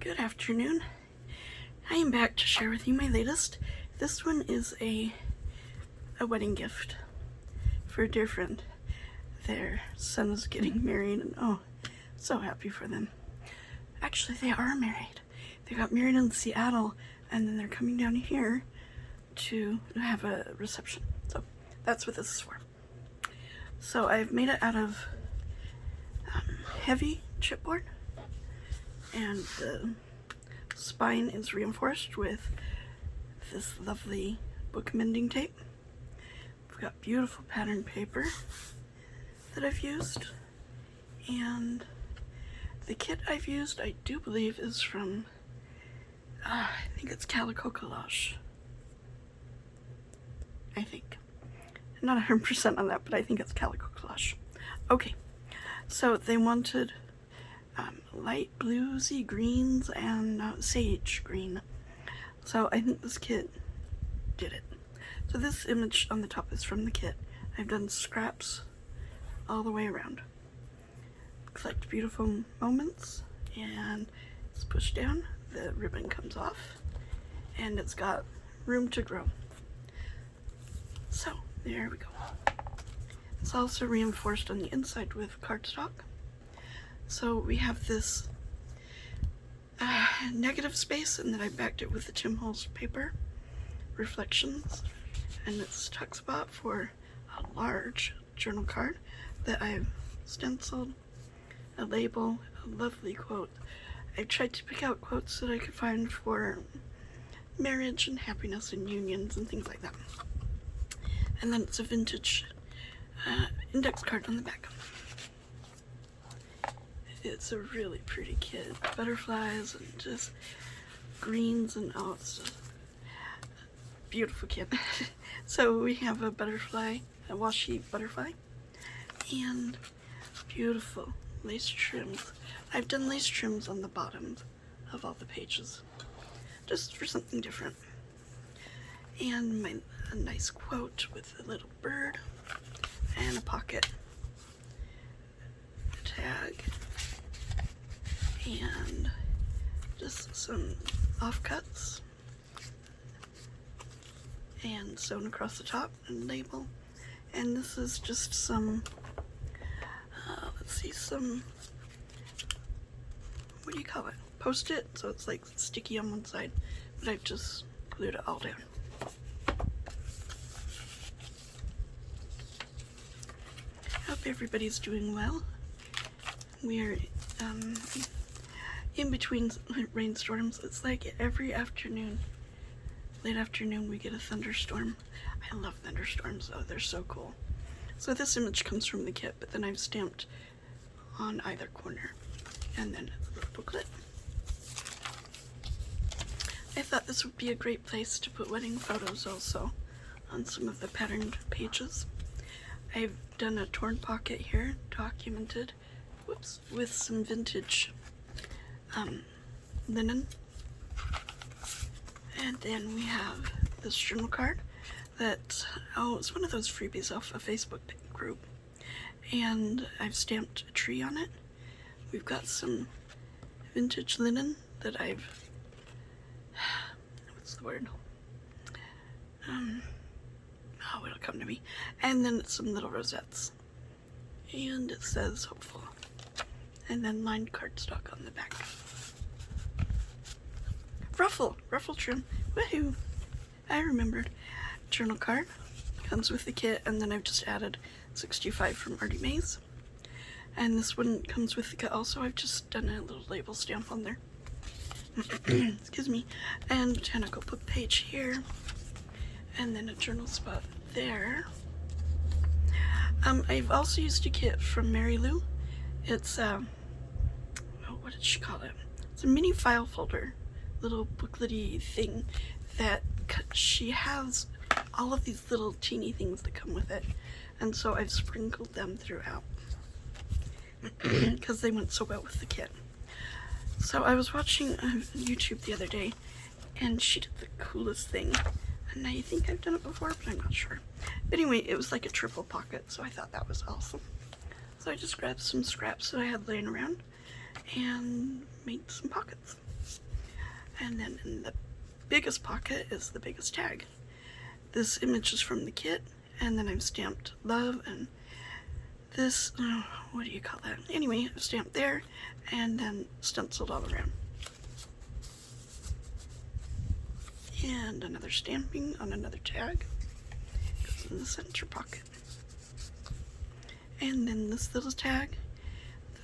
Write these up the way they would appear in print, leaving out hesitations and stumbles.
Good afternoon. I am back to share with you my latest. This one is a wedding gift for a dear friend. Their son is getting married, and oh, so happy for them. Actually, they are married. They got married in Seattle, and then they're coming down here to have a reception. So that's what this is for. So I've made it out of heavy chipboard, and the spine is reinforced with this lovely book mending tape. We've got beautiful pattern paper that I've used, and the kit I've used, I do believe, is from I think it's Calico Collage. I think. I'm not 100% on that, but I think it's Calico Collage. Okay, so they wanted light bluesy greens and sage green. So I think this kit did it. So this image on the top is from the kit. I've done scraps all the way around. Collect beautiful moments, and it's pushed down, the ribbon comes off, and it's got room to grow. So there we go. It's also reinforced on the inside with cardstock. So we have this negative space, and then I backed it with the Tim Holtz paper reflections, and it's tuck spot for a large journal card that I've stenciled, a label, a lovely quote. I tried to pick out quotes that I could find for marriage and happiness and unions and things like that. And then it's a vintage index card on the back. It's a really pretty kit. Butterflies and just greens, and oh, it's just beautiful kit. So we have a butterfly, a washi butterfly, and beautiful lace trims. I've done lace trims on the bottoms of all the pages, just for something different. And a nice quote with a little bird and a pocket tag, and just some offcuts and sewn across the top and label. And this is just some some, what do you call it, post-it, so it's like sticky on one side, but I've just glued it all down. Hope everybody's doing well. We are in between rainstorms. It's like every afternoon, late afternoon, we get a thunderstorm. I love thunderstorms though, they're so cool. So this image comes from the kit, but then I've stamped on either corner, and then a little booklet. I thought this would be a great place to put wedding photos also on some of the patterned pages. I've done a torn pocket here, documented, whoops, with some vintage linen. And then we have this journal card that, oh, it's one of those freebies off a Facebook group. And I've stamped a tree on it. We've got some vintage linen that I've, what's the word? Oh, it'll come to me. And then some little rosettes. And it says hopeful. And then lined cardstock on the back. Ruffle trim. Woohoo! I remembered. Journal card comes with the kit, and then I've just added 65 from Artie Mays. And this one comes with the kit also. I've just done a little label stamp on there. Excuse me. And botanical book page here. And then a journal spot there. I've also used a kit from Mary Lou. It's oh, what did she call it? It's a mini file folder, little booklety thing that she has all of these little teeny things that come with it, and so I've sprinkled them throughout because they went so well with the kit. So I was watching YouTube the other day, and she did the coolest thing, and I think I've done it before, but I'm not sure. But anyway, it was like a triple pocket, so I thought that was awesome. So I just grabbed some scraps that I had laying around and made some pockets. And then in the biggest pocket is the biggest tag. This image is from the kit, and then I've stamped love and this, what do you call that? Anyway, I've stamped there and then stenciled all around. And another stamping on another tag goes in the center pocket. And then this little tag,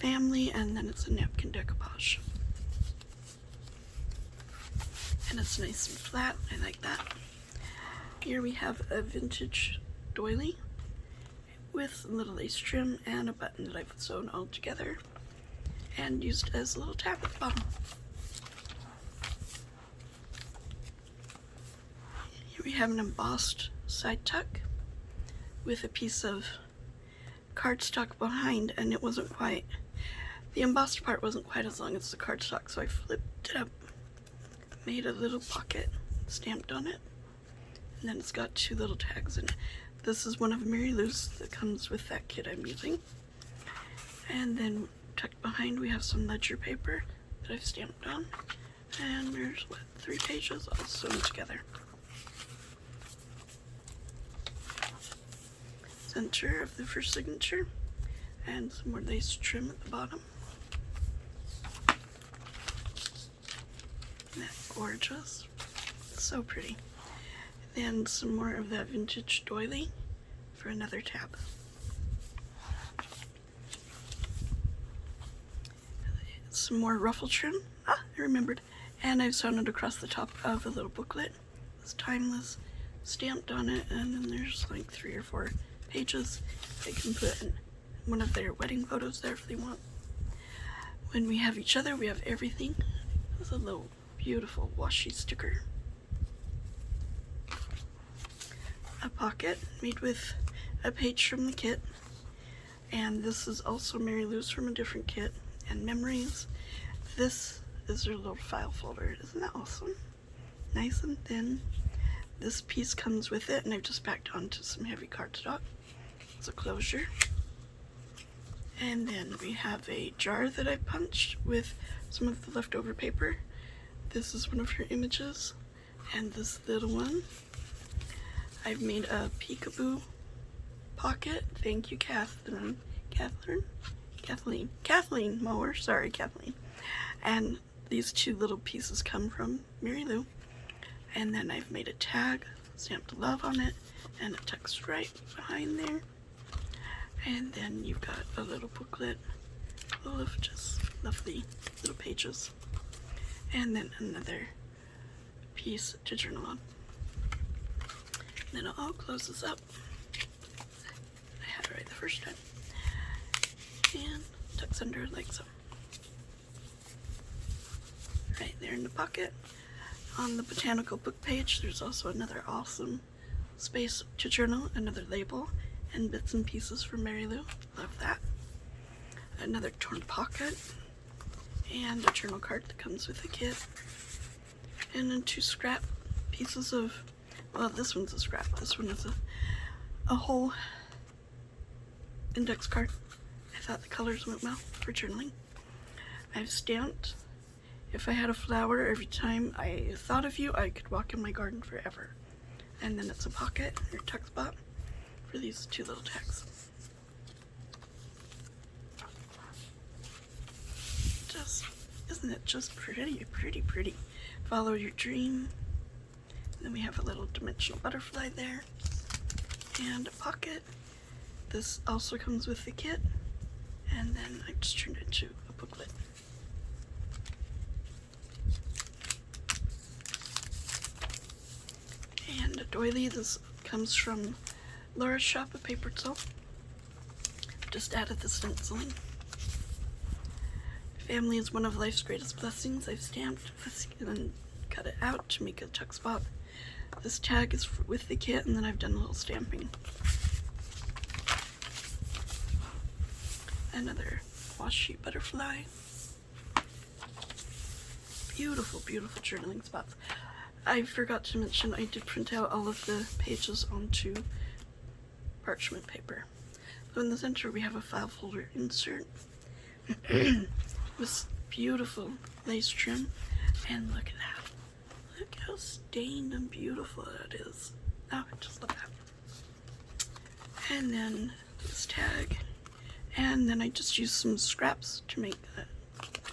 family, and then it's a napkin decoupage. And it's nice and flat, I like that. Here we have a vintage doily with a little lace trim and a button that I've sewn all together and used as a little tab at the bottom. Here we have an embossed side tuck with a piece of cardstock behind, and it wasn't quite, the embossed part wasn't quite as long as the cardstock, so I flipped it up, made a little pocket, stamped on it, and then it's got two little tags in it. This is one of Mary Lou's that comes with that kit I'm using. And then tucked behind we have some ledger paper that I've stamped on. And there's, 3 pages all sewn together. Center of the first signature. And some more lace trim at the bottom. Isn't that gorgeous? So pretty. Then some more of that vintage doily for another tab. Some more ruffle trim. I remembered. And I've sewn it across the top of a little booklet. It's timeless, stamped on it, and then there's like 3 or 4 pages. They can put in one of their wedding photos there if they want. When we have each other, we have everything. There's a little beautiful washi sticker. A pocket made with a page from the kit, and this is also Mary Lou's from a different kit, and memories. This is her little file folder. Isn't that awesome? Nice and thin. This piece comes with it, and I've just backed onto some heavy cardstock. It's a closure. And then we have a jar that I punched with some of the leftover paper. This is one of her images, and this little one. I've made a peekaboo pocket. Thank you, Kathleen Mower. Sorry, Kathleen. And these 2 little pieces come from Mary Lou. And then I've made a tag, stamped love on it, and it tucks right behind there. And then you've got a little booklet full of just lovely little pages. And then another piece to journal on. Then it all closes up. I had it right the first time. And tucks under like so. Right there in the pocket. On the botanical book page, there's also another awesome space to journal, another label, and bits and pieces from Mary Lou. Love that. Another torn pocket, and a journal card that comes with the kit. And then 2 scrap pieces of, well, this one's a scrap. This one is a whole index card. I thought the colors went well for journaling. I've stamped, if I had a flower, every time I thought of you, I could walk in my garden forever. And then it's a pocket or tuck spot for these 2 little tags. Just, isn't it just pretty, pretty, pretty? Follow your dream. And then we have a little dimensional butterfly there. And a pocket. This also comes with the kit. And then I just turned it into a booklet. And a doily. This comes from Laura's shop at Paper Soul. Just added the stenciling. Family is one of life's greatest blessings. I've stamped this and cut it out to make a tuck spot. This tag is with the kit, and then I've done a little stamping. Another washi butterfly. Beautiful, beautiful journaling spots. I forgot to mention I did print out all of the pages onto parchment paper. So in the center we have a file folder insert with beautiful lace trim And look at that. Look how stained and beautiful that is. Oh, just look at that. And then this tag. And then I just used some scraps to make the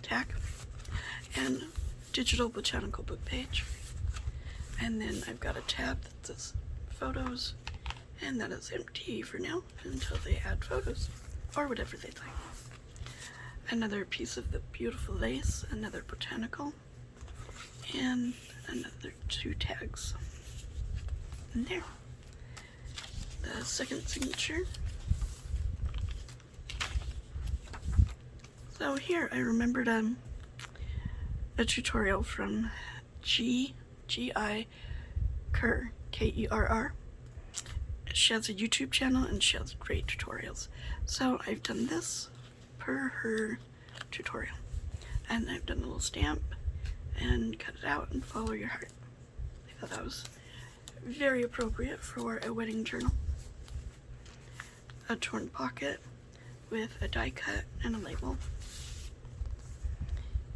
tag. And digital botanical book page. And then I've got a tab that says photos. And that is empty for now until they add photos or whatever they'd like. Another piece of the beautiful lace, another botanical, and another 2 tags. And there. The second signature. So here I remembered a tutorial from G.I. Kerr, Kerr. She has a YouTube channel and she has great tutorials. So I've done this per her tutorial. And I've done a little stamp and cut it out and follow your heart. I thought that was very appropriate for a wedding journal. A torn pocket with a die cut and a label.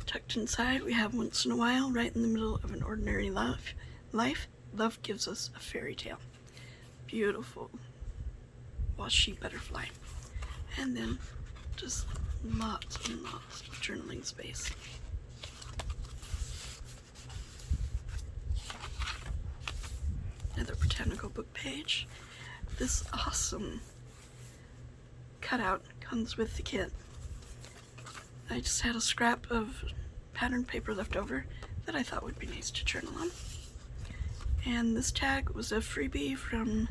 Tucked inside we have once in a while, right in the middle of an ordinary life, love gives us a fairy tale. Beautiful washi butterfly. And then just lots and lots of journaling space. Another botanical book page. This awesome cutout comes with the kit. I just had a scrap of pattern paper left over that I thought would be nice to journal on. And this tag was a freebie from,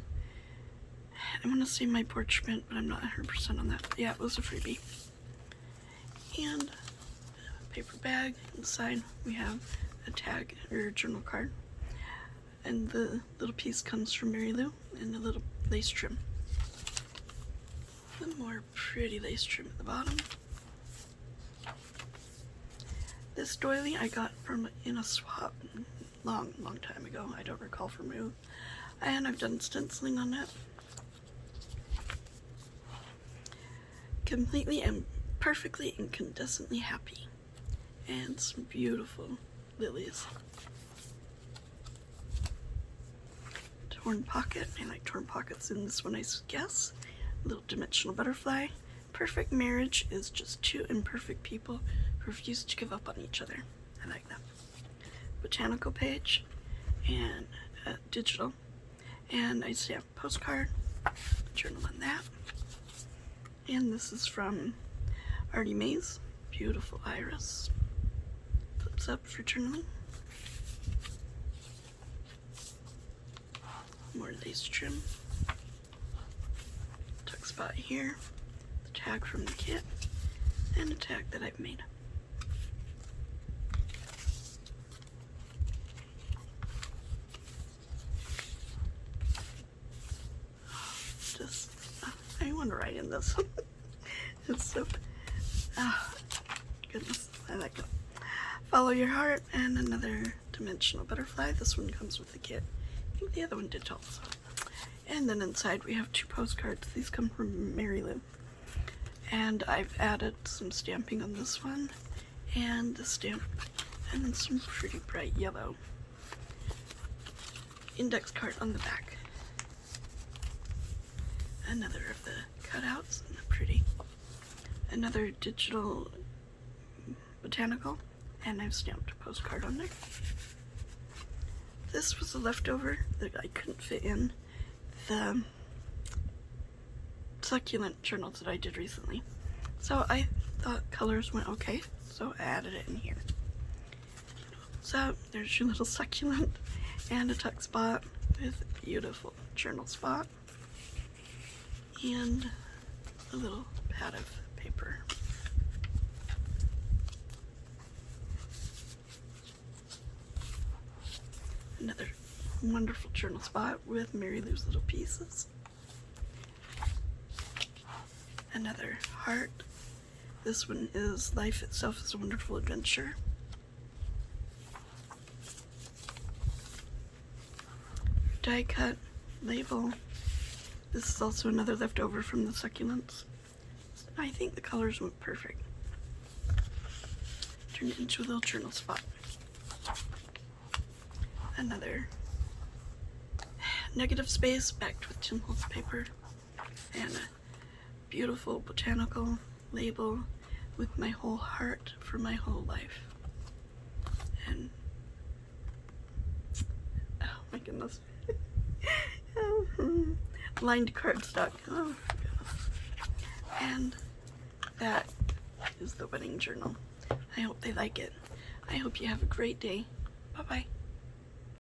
I want to say My Porch Print, but I'm not 100% on that. Yeah, it was a freebie. And a paper bag. Inside we have a tag or a journal card. And the little piece comes from Mary Lou and a little lace trim. The more pretty lace trim at the bottom. This doily I got from in a swap long time ago. I don't recall from who. And I've done stenciling on it. Completely and perfectly incandescently happy. And some beautiful lilies. Torn pocket. I like torn pockets in this one, I guess. Little dimensional butterfly. Perfect marriage is just 2 imperfect people who refuse to give up on each other. I like that. Botanical page and digital. And I stamp postcard, journal on that. And this is from Artie Mays. Beautiful iris. Flips up for journaling. More lace trim. Tuck spot here. The tag from the kit. And a tag that I've made. I want to write in this. It's so, goodness, I like it. Follow your heart and another dimensional butterfly. This one comes with the kit. I think the other one did also. And then inside we have 2 postcards. These come from Mary Lou. And I've added some stamping on this one and the stamp and then some pretty bright yellow index card on the back. Another of the cutouts and the pretty. Another digital botanical, and I've stamped a postcard on there. This was a leftover that I couldn't fit in the succulent journals that I did recently. So I thought colors went okay, so I added it in here. So there's your little succulent and a tuck spot with a beautiful journal spot. And a little pad of paper. Another wonderful journal spot with Mary Lou's little pieces. Another heart. This one is Life Itself is a Wonderful Adventure. Die cut label. This is also another leftover from the succulents. I think the colors went perfect. Turned it into a little journal spot. another negative space backed with Tim Holtz paper, and a beautiful botanical label with my whole heart for my whole life. And oh my goodness. Lined cardstock. Oh goodness. And that is the wedding journal. I hope they like it. I hope you have a great day. Bye bye.